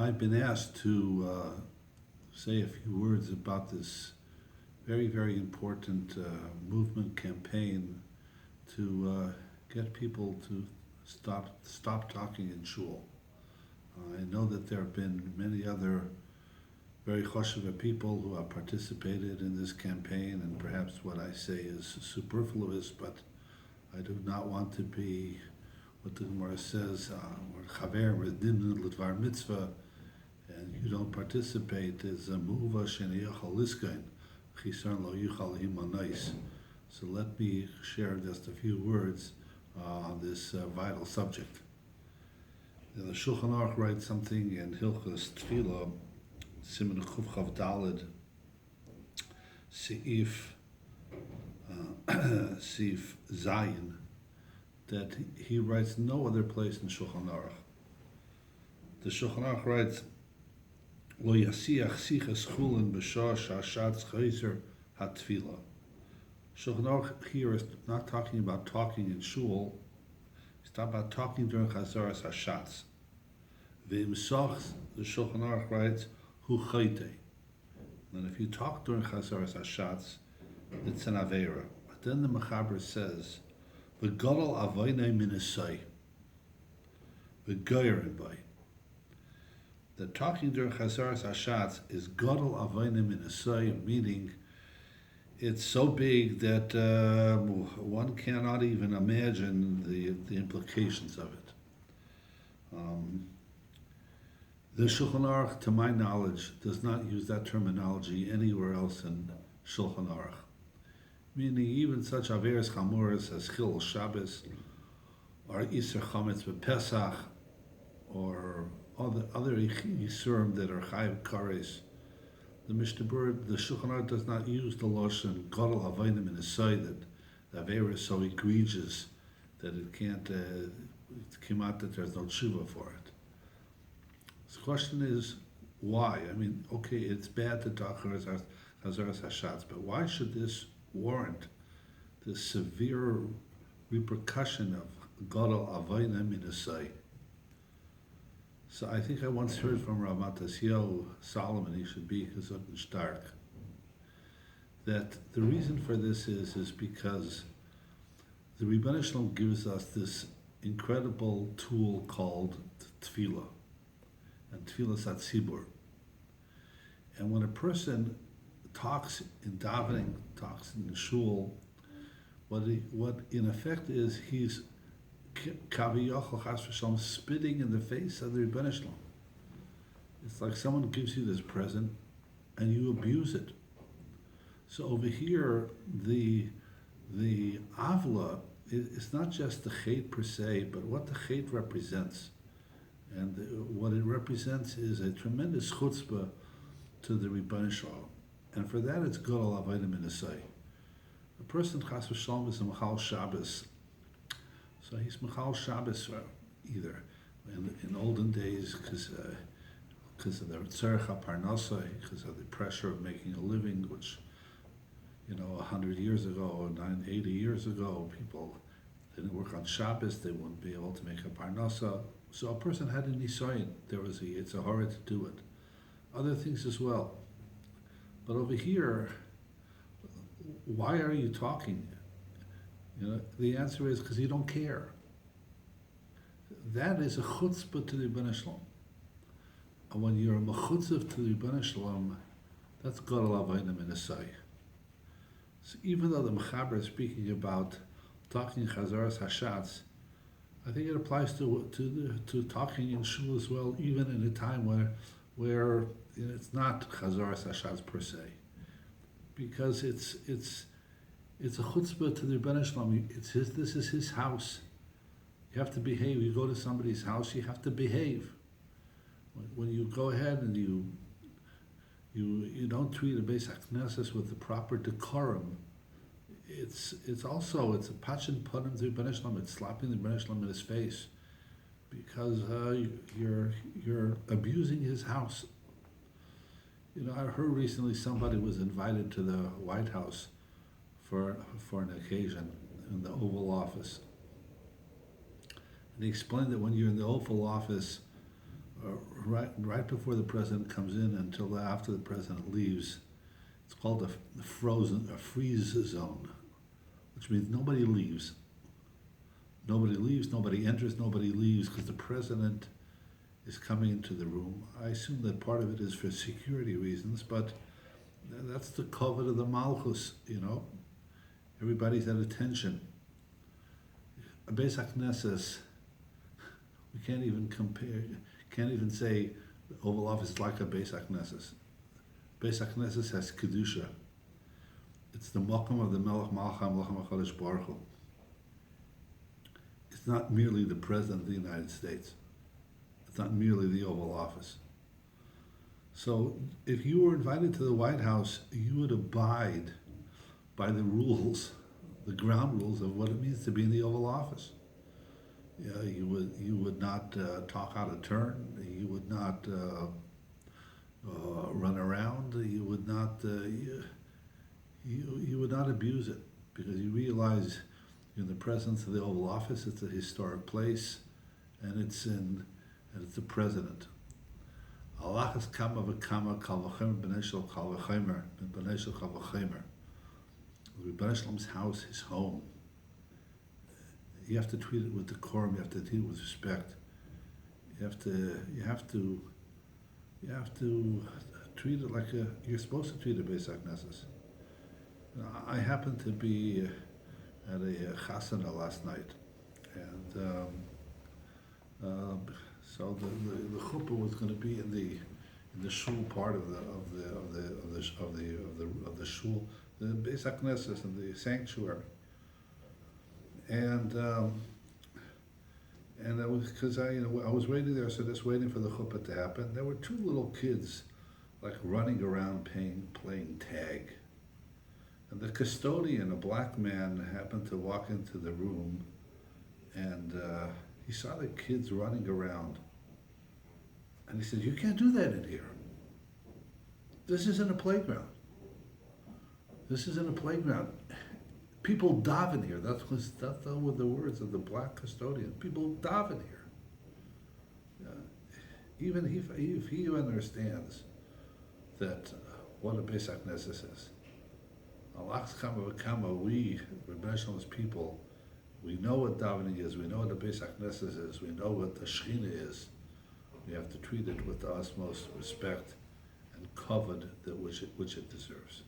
I've been asked to say a few words about this very, very important movement campaign to get people to stop talking in Shul. I know that there have been many other very choshev people who have participated in this campaign, and perhaps what I say is superfluous, but I do not want to be what the Gemara says, chaver medin l'dvar mitzvah, and you don't participate is a muva sheniyachal liskain, chisarn lo yuchal himanais. So let me share just a few words on this vital subject. The Shulchan Aruch writes something in Hilchos Tefillah, Siman Chuf Chav Daled, Seif Zayin, that he writes no other place in Shulchan Aruch. The Shulchan Aruch writes, Lo yasiach sichas chulin b'shah sha'ashatz chayzer hatfila. Shulchan Aruch here is not talking about talking in shul. He's talking about talking during chazaras hashatz. V'imsoch, the Shulchan Aruch writes, hu chayte. And if you talk during chazaras hashatz, it's an avera. But then the Mechaber says, v'gadol avaynei minisai, v'goyerim bay. The talking during chazaras hashatz is gadol avaynei minisai, meaning it's so big that one cannot even imagine the implications of it. The Shulchan Aruch, to my knowledge, does not use that terminology anywhere else in Shulchan Aruch. Meaning even such averes chamuras as Chil Shabbos, or Iser Chametz B'Pesach, or other Yisurim that are Chayav Kares, the Mishnah Berurah, the Shulchan Aruch does not use the lashon gadol avaynim in a side that the avera is so egregious that it can't it came out that there's no tshuva for it. The question is why? I mean, okay, it's bad to talk chazaras hashatz, but why should this warrant this severe repercussion of gadol avaynim in a side? So I think I once heard from Rav Matasyahu Solomon, he should be Chazot and Stark, that the reason for this is because the Rebbeinu Shalom gives us this incredible tool called tefillah, and tefillah satzibur. And when a person talks in davening, talks in the shul, what in effect is he's kaviyachol chas v'shalom spitting in the face of the Rebbeinu Shalom. It's like someone gives you this present and you abuse it. So over here, the avla is not just the chait per se, but what the chait represents. And what it represents is a tremendous chutzpah to the Rebbeinu Shalom. And for that, it's gadol avaynim in a say. A person chas v'shalom is a machal Shabbos. So he's Mechal Shabbos either in olden days because of the tzarech haparnasa, because of the pressure of making a living, which 100 years ago or 80 years ago, people didn't work on Shabbos, they wouldn't be able to make a parnasa. So a person had a nisayin. There was it's a horror to do it. Other things as well. But over here, why are you talking? The answer is because you don't care. That is a chutzpah to the Rebbeinu Shalom. And when you're a mechutzav to the Rebbeinu Shalom, that's gadol avaynim in a say. So even though the Mechaber is speaking about talking chazaras hashatz, I think it applies to talking in shul as well, even in a time where it's not chazaras hashatz per se, because it's a chutzpah to the Rebbeinu Shalom. This is his house. You have to behave. You go to somebody's house, you have to behave. When you go ahead and you don't treat a Beis HaKnesses with the proper decorum, it's a pachin punim to the Rebbeinu Shalom. It's slapping the Rebbeinu Shalom in his face because you're abusing his house. I heard recently somebody was invited to the White House for an occasion in the Oval Office. And he explained that when you're in the Oval Office, right before the president comes in until after the president leaves. It's called a freeze zone, which means nobody leaves. Nobody leaves, nobody enters, nobody leaves, because the president is coming into the room. I assume that part of it is for security reasons, but that's the covet of the Malchus, you know. Everybody's at attention. A Beis HaKnesses, we can't even compare, can't even say the Oval Office is like a Beis HaKnesses. Beis HaKnesses has Kedusha. It's the Mokum of the Melech Malcha Melech HaKadosh Baruch Hu. It's not merely the President of the United States. It's not merely the Oval Office. So if you were invited to the White House, you would abide by the rules, the ground rules of what it means to be in the Oval Office. Yeah, you would not talk out of turn. You would not run around. You would not you would not abuse it, because you realize you're in the presence of the Oval Office. It's a historic place, and it's the president. Allah has kama v'kama kal v'chemer b'nei shel kal v'chemer b'nei shel kal v'chemer. Rebbe Shalom's house, his home. You have to treat it with decorum. You have to treat it with respect. You have to treat it like you're supposed to treat a Beis HaKnesses. I happened to be at a chasana last night, and so the chuppah was going to be in the shul part of the shul, the Beis HaKnesses and the sanctuary, and I was, because I was waiting there, so just waiting for the chuppah to happen. There were two little kids, like running around playing tag. And the custodian, a black man, happened to walk into the room, and he saw the kids running around. And he said, "You can't do that in here. This isn't a playground. This isn't a playground. People daven here." That were the words of the black custodian. People daven here. Even if he understands that what a Beis HaKnesses is. Allah's kama, we, Rebbe Shalom's people, we know what davening is, we know what the Beis HaKnesses is, we know what the Shechina is. We have to treat it with the utmost respect and covet that which it deserves.